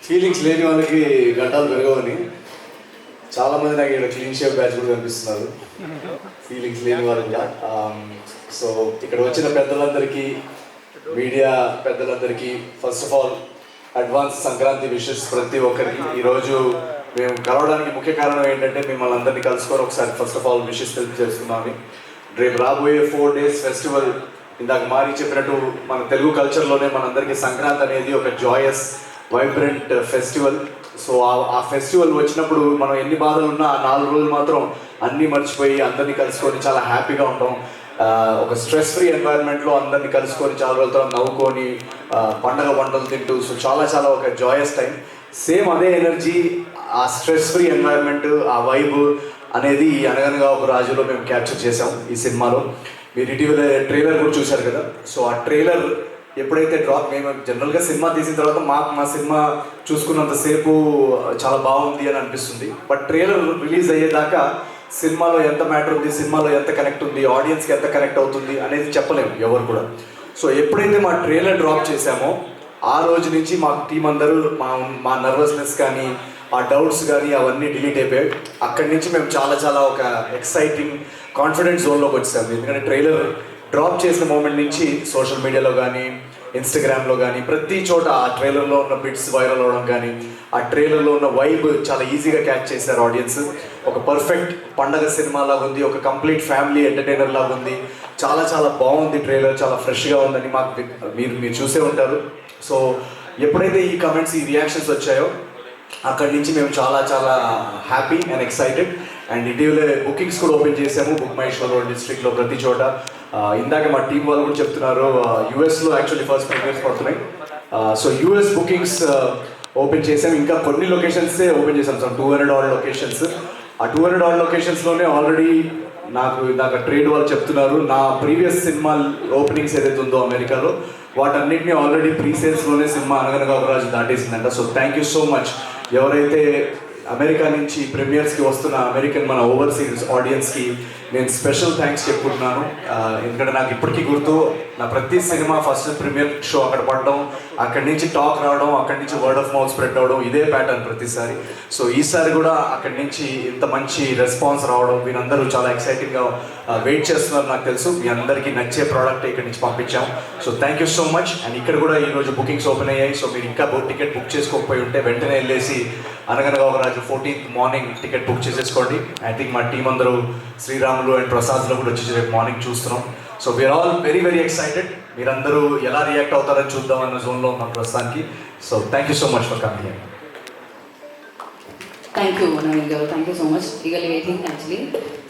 Feelings లేని వాళ్ళకి గంటలు పెరగవని చాలామంది నాకు ఇక్కడ క్లీన్ షేప్ బ్యాచ్ కూడా కనిపిస్తున్నారు ఫీలింగ్స్ లేని వాళ్ళకి. సో ఇక్కడ వచ్చిన పెద్దలందరికీ, మీడియా పెద్దలందరికీ first of all advance Sankranti wishes ప్రతి ఒక్కరికి. ఈరోజు మేము కలవడానికి ముఖ్య కారణం ఏంటంటే మిమ్మల్ని అందరినీ కలుసుకొని ఒకసారి ఫస్ట్ ఆఫ్ ఆల్ విషెస్ తెలియజేస్తున్నాము. రేపు రాబోయే 4 days ఫెస్టివల్, ఇందాక మారి చెప్పినట్టు మన తెలుగు కల్చర్లోనే మనందరికీ సంక్రాంతి అనేది ఒక జాయస్ వైబ్రెంట్ ఫెస్టివల్. సో ఆ ఫెస్టివల్ వచ్చినప్పుడు మనం ఎన్ని బాధలు ఉన్నా ఆ 4 రోజులు మాత్రం అన్నీ మర్చిపోయి అందరినీ కలుసుకొని చాలా హ్యాపీగా ఉంటాం. ఒక స్ట్రెస్ ఫ్రీ ఎన్వైరన్మెంట్లో అందరినీ కలుసుకొని చాలా రోజులతో నవ్వుకొని పండగ వంటలు తింటూ, సో చాలా చాలా ఒక జాయస్ టైం. సేమ్ అదే ఎనర్జీ, ఆ స్ట్రెస్ ఫ్రీ ఎన్వైరన్మెంట్, ఆ వైబ్ అనేది ఈ అనగనగా ఒక రాజులో మేము క్యాప్చర్ చేసాం ఈ సినిమాలో. మీరు ఇటీవల ట్రైలర్ కూడా చూశారు కదా. సో ఆ ట్రైలర్ ఎప్పుడైతే డ్రాప్, మేము జనరల్గా సినిమా తీసిన తర్వాత మా సినిమా చూసుకున్నంతసేపు చాలా బాగుంది అని అనిపిస్తుంది. బట్ ట్రైలర్ రిలీజ్ అయ్యేదాకా సినిమాలో ఎంత మ్యాటర్ ఉంది, సినిమాలో ఎంత కనెక్ట్ ఉంది, ఆడియన్స్కి ఎంత కనెక్ట్ అవుతుంది అనేది చెప్పలేము ఎవరు కూడా. సో ఎప్పుడైతే మా ట్రైలర్ డ్రాప్ చేశామో ఆ రోజు నుంచి మా టీం అందరూ మా నర్వస్నెస్ కానీ, ఆ డౌట్స్ కానీ అవన్నీ డిలీట్ అయిపోయాయి. అక్కడి నుంచి మేము చాలా చాలా ఒక ఎక్సైటింగ్ కాన్ఫిడెంట్ జోన్లోకి వచ్చాము. ఎందుకంటే ట్రైలర్ డ్రాప్ చేసిన మూమెంట్ నుంచి సోషల్ మీడియాలో కానీ, ఇన్స్టాగ్రామ్లో కానీ ప్రతి చోట ఆ ట్రైలర్లో ఉన్న బిట్స్ వైరల్ అవ్వడం కానీ, ఆ ట్రైలర్లో ఉన్న వైబ్ చాలా ఈజీగా క్యాచ్ చేశారు ఆడియన్స్. ఒక పర్ఫెక్ట్ పండగ సినిమా లాగా ఉంది, ఒక కంప్లీట్ ఫ్యామిలీ ఎంటర్టైనర్ లాగా ఉంది. చాలా చాలా బాగుంది ట్రైలర్, చాలా ఫ్రెష్గా ఉందని మాకు మీరు చూసే ఉంటారు. సో ఎప్పుడైతే ఈ కమెంట్స్, ఈ రియాక్షన్స్ వచ్చాయో అక్కడి నుంచి మేము చాలా చాలా హ్యాపీ అండ్ ఎక్సైటెడ్. అండ్ ఇటీవలే బుకింగ్స్ కూడా ఓపెన్ చేసాము బుక్ మై షో డిస్ట్రిక్ట్లో ప్రతి చోట. ఇందాక మా టీం వాళ్ళు కూడా చెప్తున్నారు యూఎస్లో యాక్చువల్లీ ఫస్ట్ ప్రీమియర్స్ పడుతున్నాయి. సో యూఎస్ బుకింగ్స్ ఓపెన్ చేసాము. ఇంకా కొన్ని లొకేషన్సే ఓపెన్ చేసాం సార్, 200 odd లొకేషన్స్. ఆ 200 odd లొకేషన్స్లోనే ఆల్రెడీ నాకు ట్రేడ్ వాళ్ళు చెప్తున్నారు నా ప్రీవియస్ సినిమా ఓపెనింగ్స్ ఏదైతే ఉందో అమెరికాలో వాటన్నిటిని ఆల్రెడీ ప్రీ సేల్స్లోనే సినిమా అనగనగా ఒక రాజు దాటేసిందంట. So thank you so much ఎవరైతే అమెరికా నుంచి ప్రీమియర్స్కి వస్తున్న అమెరికన్ మన ఓవర్సీస్ ఆడియన్స్కి నేను స్పెషల్ థ్యాంక్స్ చెప్పుకుంటున్నాను. ఎందుకంటే నాకు ఇప్పటికీ గుర్తు, నా ప్రతి సినిమా ఫస్ట్ ప్రీమియర్ షో అక్కడ పడడం, అక్కడి నుంచి టాక్ రావడం, అక్కడి నుంచి వర్డ్ ఆఫ్ మౌత్ స్ప్రెడ్ అవ్వడం, ఇదే ప్యాటర్న్ ప్రతిసారి. సో ఈసారి కూడా అక్కడి నుంచి ఇంత మంచి రెస్పాన్స్ రావడం, మీరందరూ చాలా ఎక్సైటింగ్గా వెయిట్ చేస్తున్నారు నాకు తెలుసు. మీ అందరికీ నచ్చే ప్రోడక్ట్ ఇక్కడి నుంచి పంపించాం. So thank you so much. And ఇక్కడ కూడా ఈరోజు బుకింగ్స్ ఓపెన్ అయ్యాయి. సో మీరు ఇంకా టికెట్ బుక్ చేసుకోకపోయి ఉంటే వెంటనే వెళ్ళేసి అనగనగా ఒక రాజు 14th మార్నింగ్ టికెట్ బుక్ చేసేసుకోండి. ఐ థింక్ మా టీం అందరూ శ్రీరాములు అండ్ ప్రసాద్లో కూడా వచ్చి రేపు మార్నింగ్ చూస్తున్నాం. So we are all very very excited. మీరందరూ ఎలా రియాక్ట్ అవుతారని చూద్దాం అన్న జోన్లో ఉన్నాం ప్రస్తుతానికి. So thank you so much for coming. Thank you, Naveen garu. Thank you so much. Eagerly waiting actually.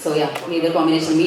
So yeah, మీ ఇద్దరు కాంబినేషన్